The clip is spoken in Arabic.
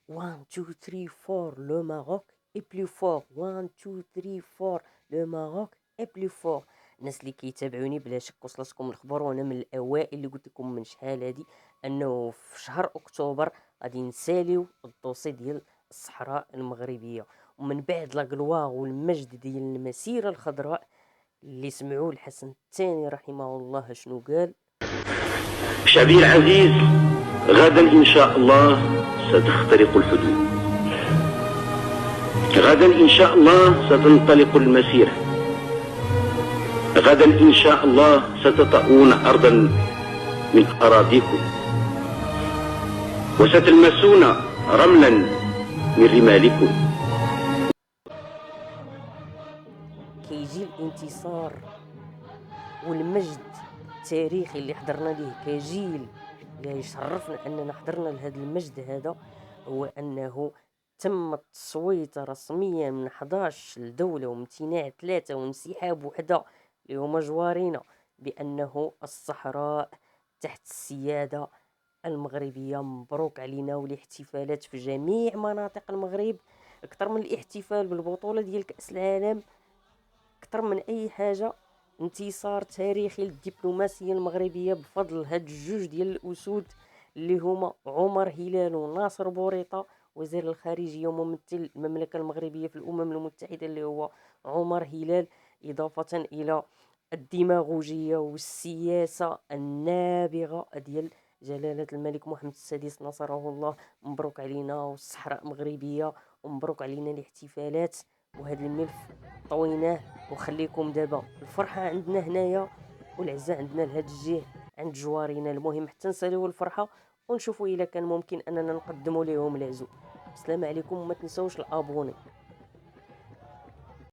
1 2 3 4 لو ماروك اي بلو فور. 1 2 3 4 لو ماروك اي بلو فور. الناس اللي كيتابعوني بلا شك وصلتكم الخبر، وانا من الاوائل اللي قلت لكم من شحال هادي انه في شهر اكتوبر غادي نساليو الدوسي ديال الصحراء المغربيه، ومن بعد لا غلواغ والمجد ديال المسيره الخضراء اللي سمعوا الحسن الثاني رحمه الله شنو قال. شعبي العزيز، غدا إن شاء الله ستخترق الحدود، غدا إن شاء الله ستنطلق المسيرة، غدا إن شاء الله ستطؤون أرضا من أراضيكم وستلمسون رملا من رمالكم. كيجي الانتصار والمجد التاريخي اللي حضرنا ليه كجيل، اللي يشرفنا اننا حضرنا لهذا المجد هذا، هو انه تم التصويت رسميا من 11 دولة وامتناع 3 وانسحاب وحدة اللي هما جوارينا، بأنه الصحراء تحت السيادة المغربية. مبروك علينا، والاحتفالات في جميع مناطق المغرب أكثر من الاحتفال بالبطولة ديال كأس العالم، أكثر من أي حاجة. انتصار تاريخي للدبلوماسية المغربية بفضل هاد الجوج ديال الأسود اللي هما عمر هلال وناصر بوريطة، وزير الخارجية وممثل المملكة المغربية في الأمم المتحدة اللي هو عمر هلال، إضافة إلى الديماغوجية والسياسة النابغة ديال جلالة الملك محمد السادس نصره الله. مبروك علينا والصحراء مغربية، ومبروك علينا الاحتفالات. وهذا الملف طويناه وخليكم دابا الفرحة عندنا هنايا والعزة عندنا لهاد الجهة عند جوارينا. المهم حتى نساليو الفرحة ونشوفوا إلا كان ممكن أننا نقدموا لهم العزو. السلام عليكم، وما تنسوش الابوني.